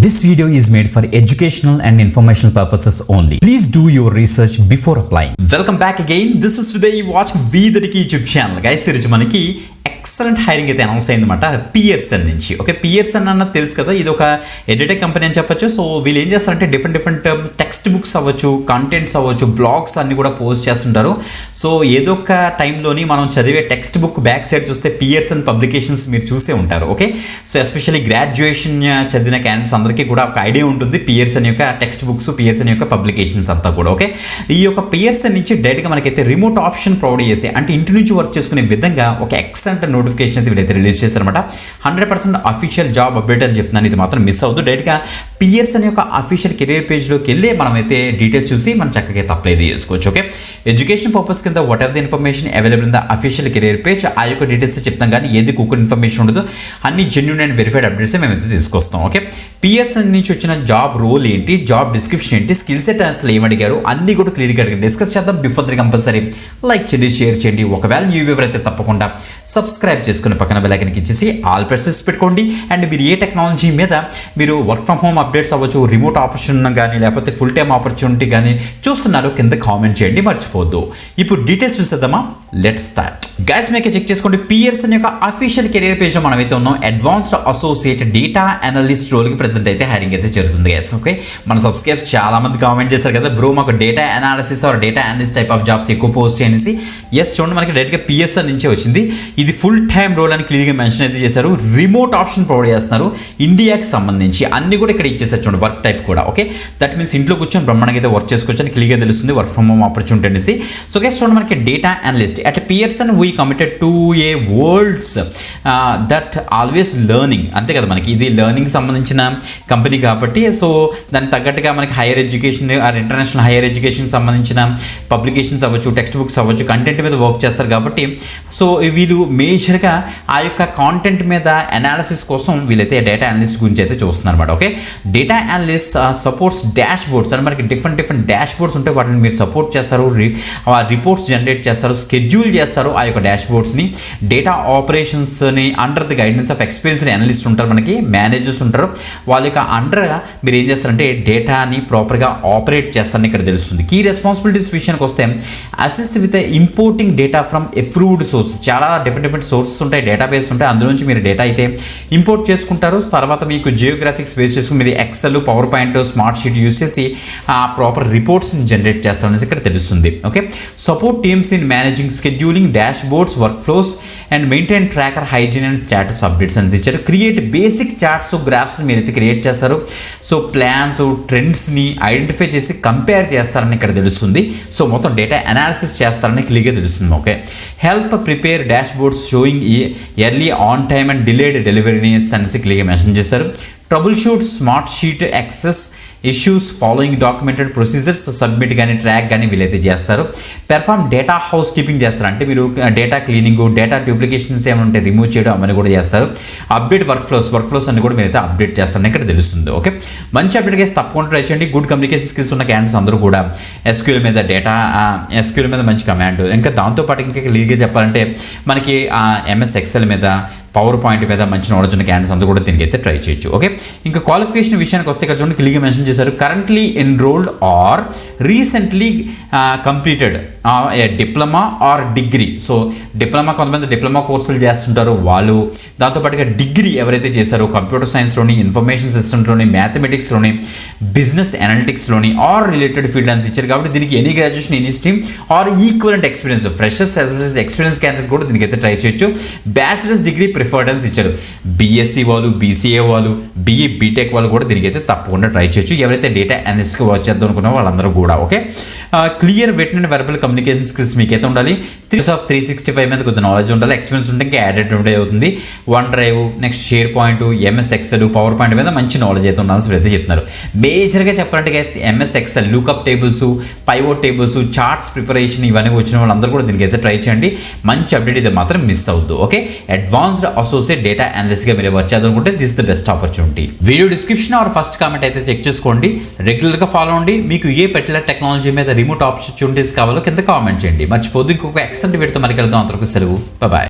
This video is made for educational and informational purposes only. Please do your research before applying. Welcome back again. This is today you watch V30 YouTube channel. Guys, ఈరోజు మనకి excellent hiring అయితే announce అయిందన్నమాట Pearson నుంచి. Okay, Pearson అన్నది తెలుసు కదా, ఇది ఒక ఎడిటెక్ కంపెనీ అని చెప్పొచ్చు. సో వీళ్ళు ఏం చేస్తారంటే డిఫరెంట్ టెక్స్ట్ బుక్స్ అవ్వచ్చు, కంటెంట్స్ అవ్వచ్చు, బ్లాగ్స్ అన్ని కూడా పోస్ట్ చేస్తుంటారు. సో ఏదో ఒక టైంలోని మనం చదివే టెక్స్ట్ బుక్ బ్యాక్ సైడ్ చూస్తే పియర్సన్ పబ్లికేషన్స్ మీరు చూసే ఉంటారు. ఓకే, సో ఎస్పెషల్లీ గ్రాడ్యుయేషన్ చదివిన క్యాండిడేట్స్ అందరికీ కూడా ఒక ఐడియా ఉంటుంది పియర్సన్ యొక్క టెక్స్ట్ బుక్స్, పియర్సన్ యొక్క పబ్లికేషన్స్ అంతా కూడా. ఓకే, ఈ యొక్క పియర్సన్ నుంచి డైరెక్ట్గా మనకైతే రిమోట్ ఆప్షన్ ప్రొవైడ్ చేసి, అంటే ఇంటి నుంచి వర్క్ చేసుకునే విధంగా ఒక ఎక్సలెంట్ నోటిఫికేషన్ అయితే వీళ్ళైతే రిలీజ్ చేశారనమాట. 100% అఫీషియల్ జాబ్ అప్డేట్ అని చెప్తున్నాను, ఇది మాత్రం మిస్ అవ్వద్దు. డైరెక్ట్గా పియర్సన్ యొక్క అఫీషియల్ కెరీర్ పేజ్లోకి వెళ్ళి మనమైతే డీటెయిల్స్ చూసి మనం చక్కగా అయితే అప్లై చేసుకోవచ్చు. ఓకే, ఎడ్యుకేషన్ పర్పస్ కింద what ever the information available in the official career page, ఆ యొక్క డీటెయిల్స్ చెప్తాం, కానీ ఏది కుక్కర్ ఇన్ఫర్మేషన్ ఉండదు, అన్ని జెన్యూన్ అండ్ వెరిఫైడ్ అప్డేట్స్ మేమైతే తీసుకొస్తాం. ఓకే, పియర్సన్ నుంచి వచ్చిన జాబ్ రోల్ ఏంటి, జాబ్ డిస్క్రిప్షన్ ఏంటి, స్కిల్ సెట్ అసలు ఏమడిగారు, అన్ని కూడా క్లియర్గా డిస్కస్ చేద్దాం. బిఫోర్ ది కంపల్సరీ లైక్ చేయండి, షేర్ చేయండి. ఒకవేళ న్యూ వ్యూవర్ అయితే తప్పకుండా సబ్స్క్రైబ్ చేసుకుని పక్కన బెల్ ఐకాన్ ఇచ్చేసి ఆల్ ప్రెసెస్ పెట్టుకోండి. అండ్ మీరు ఏ టెక్నాలజీ మీద మీరు వర్క్ ఫ్రమ్ హోమ్ అప్డేట్స్ అవ్వచ్చు, రిమోట్ ఆపర్చునిటీ కానీ లేకపోతే ఫుల్ టైమ్ ఆపర్చునిటీ కానీ చూస్తున్నారు, కింద కామెంట్ చేయండి, మర్చిపోద్దు. ఇప్పుడు డీటెయిల్స్ చూసేద్దామా, లెట్స్ స్టార్ట్. గైస్ మీకు చెక్ చేసుకోండి, పియర్సన్ యొక్క అఫీషియల్ కెరీర్ పేజ్లో మనమైతే ఉన్నాం. అడ్వాన్స్డ్ అసోసియేట్ డేటా అనలిస్ట్ రోల్కి ప్రెజెంట్ అయితే హైరింగ్ అయితే జరుగుతుంది. గైస్ ఓకే, మన సబ్స్క్రైబ్ చాలా మంది కామెంట్ చేస్తారు కదా, బ్రో మాకు data analysis or data analyst type of jobs ఎక్కువ పోస్ట్ చేయనేసి. ఎస్ చూడండి, మనకి డైరెక్ట్గా పియర్సన్ నుంచే వచ్చింది. ఇది ఫుల్ టైమ్ రోల్ అని క్లియర్గా మెన్షన్ అయితే చేశారు. రిమోట్ ఆప్షన్ ప్రొవైడ్ చేస్తున్నారు ఇండియాకి సంబంధించి, అన్ని కూడా ఇక్కడ ఇచ్చేసారు చూడండి. వర్క్ టైప్ కూడా ఓకే, దట్ మీన్స్ ఇంట్లో కూర్చొని బ్రహ్మాండంగా అయితే వర్క్ చేసుకోవచ్చు అని క్లియర్గా తెలుస్తుంది, వర్క్ ఫ్రమ్ హోమ్ ఆపర్చునిటీ అనేసి. సో గైస్ చూడండి, మనకి data analyst at Pearson we committed to A world's that always learning. అంతే కదా, మనకి ఇది లెర్నింగ్ సంబంధించిన కంపెనీ కాబట్టి, సో దానికి తగ్గట్టుగా మనకి higher education or international higher education సంబంధించిన పబ్లికేషన్స్ అవ్వచ్చు, టెక్స్ట్ బుక్స్ అవ్వచ్చు, కంటెంట్ మీద వర్క్ చేస్తారు కాబట్టి, సో వీళ్ళు మేజర్గా ఆ యొక్క కాంటెంట్ మీద అనాలిసిస్ కోసం వీళ్ళైతే డేటా అనలిస్ట్ గురించి అయితే చూస్తున్నారు అనమాట. Okay, data analyst supports dash boards అని మనకి డిఫరెంట్ డాష్ బోర్డ్స్ ఉంటాయి, వాటిని మీరు సపోర్ట్ చేస్తారు, రిపోర్ట్స్ జనరేట్ చేస్తారు, స్కెడ్యూల్ చేస్తారు ఆ యొక్క డాష్ బోర్డ్స్ని. డేటా ఆపరేషన్స్ని under the guidance of experienced analyst ఉంటారు, మనకి మేనేజర్స్ ఉంటారు, వాళ్ళ యొక్క అండర్గా మీరు ఏం చేస్తారంటే డేటాని ప్రాపర్గా ఆపరేట్ చేస్తారని ఇక్కడ తెలుస్తుంది. కీ రెస్పాన్సిబిలిటీస్ విషయానికి వస్తే assist with importing data from approved source. చాలా డిఫరెంట్ సోర్సెస్ ఉంటాయి, డేటాబేస్ ఉంటాయి, అందులో నుంచి మీరు డేటా అయితే ఇంపోర్ట్ చేసుకుంటారు. తర్వాత మీకు జియోగ్రాఫిక్స్ బేస్ చేసుకుని మీరు Excel, PowerPoint, Smartsheet use చేసి ఆ ప్రాపర్ రిపోర్ట్స్ని జనరేట్ చేస్తారనేసి ఇక్కడ తెలుస్తుంది. Okay, support teams in managing scheduling, dashboards, workflows and maintain tracker hygiene and status updates అని ఇచ్చారు. క్రియేట్ బేసిక్ చార్ట్స్, గ్రాఫ్స్ మీరు అయితే క్రియేట్ చేస్తారు. సో ప్లాన్స్, ట్రెండ్స్ని ఐడెంటిఫై చేసి కంపేర్ చేస్తారని ఇక్కడ తెలుస్తుంది. సో మొత్తం డేటా అనాలిసిస్ చేస్తారని క్లియర్గా తెలుస్తుంది. Okay, help prepare dashboards showing early on time and delayed డెలివరీని అనేసి క్లియర్గా మెన్షన్ చేస్తారు. Troubleshoot Smartsheet access issues following documented procedures, submit కానీ ట్రాక్ కానీ వీళ్ళైతే చేస్తారు. పెర్ఫార్మ్ డేటా హౌస్ కీపింగ్ చేస్తారు, అంటే మీరు డేటా క్లీనింగ్, డేటా డూప్లికేషన్స్ ఏమైనా ఉంటే రిమూవ్ చేయడం అవన్నీ కూడా చేస్తారు. అప్డేట్ వర్క్ ఫ్లోస్ అన్ని కూడా మీరైతే అప్డేట్ చేస్తారని ఇక్కడ తెలుస్తుంది. ఓకే, మంచి అప్డేట్ కేసు తప్పకుండా ట్రై చేయండి. గుడ్ కమ్యూనికేషన్ స్కిల్స్ ఉన్న క్యాండిడేట్స్ అందరూ కూడా ఎస్క్యూఎల్ మీద ఎస్క్యూఎల్ మీద మంచి కమాండ్, ఇంకా దాంతోపాటు ఇంకా క్లియర్గా చెప్పాలంటే మనకి ఎంఎస్ ఎక్సెల్ మీద, పవర్ పాయింట్ మీద మంచి నాలెడ్జ్ ఉన్న క్యాండిడేట్స్ అందరూ కూడా దీనికి అయితే ట్రై చేయొచ్చు. ఓకే, ఇంకా క్వాలిఫికేషన్ విషయానికి వస్తే ఇక్కడ చూడండి క్లియర్గా మెన్షన్ చేశారు. Currently enrolled or recently completed a diploma or degree. So diploma, కొంతమంది డిప్లొమా కోర్సులు చేస్తుంటారు వాళ్ళు, దాంతోపాటుగా డిగ్రీ ఎవరైతే చేశారో కంప్యూటర్ సైన్స్లోని, ఇన్ఫర్మేషన్ సిస్టమ్స్లోని, మ్యాథమెటిక్స్లోని, బిజినెస్ అనలిటిక్స్లోని ఆర్ రిలేటెడ్ ఫీల్డ్ అని ఇచ్చారు. కాబట్టి దీనికి any graduation, any stream or equivalent experience, freshers experience candidates కూడా దీనికి అయితే ట్రై చేయొచ్చు. బ్యాచిలర్స్ డిగ్రీ ప్రిఫర్డెన్స్ ఇచ్చారు. బీఎస్సీ వాళ్ళు, బీసీఏ వాళ్ళు, బీఈ బీటెక్ వాళ్ళు కూడా దీనికి అయితే తప్పకుండా ట్రై చేయొచ్చు, ఎవరైతే డేటా అనలిస్ట్గా వర్క్ చేద్దాం అనుకున్న వాళ్ళందరూ కూడా. Okay, clear written and verbal communication skills మీకైతే ఉండాలి. 365 మీద కొద్ది నాలెడ్జ్ ఉండాలి, ఎక్స్పీరియన్స్ ఉంటే ఇంకా యాడెడ్ అవుతుంది. One drive, next share point, MS Excel, power point మీద మంచి నాలెడ్జ్ అయితే ఉండాలని అయితే చెప్తున్నారు. మేజర్గా చెప్పాలంటే guys MS Excel, lookup tables, pivot tables, charts preparation ఇవన్నీ వచ్చిన వాళ్ళందరూ కూడా దీనికి అయితే ట్రై చేయండి. మంచి అప్డేట్ అయితే మాత్రం మిస్ అవుద్దు. ఓకే, అడ్వాన్స్డ్ అసోసియేట్ డేటా అనలిస్ట్గా మీరు వర్క్ చేయాలనుకుంటే this the best opportunity. Video description or first comment అయితే చెక్ చేసుకోండి, రెగ్యులర్గా ఫాలో అవ్వండి. మీకు ఏ పర్టికులర్ టెక్నాలజీ మీద రిమోట్ ఆపర్చునిటీస్ కావాలో కింద కామెంట్ చేయండి, మర్చిపోద్దు. ఇంకొక ఎక్సెంట్ వీడియోతో మళ్ళీ కలుద్దాం. అంతవరకు సెలవు, బాయ్.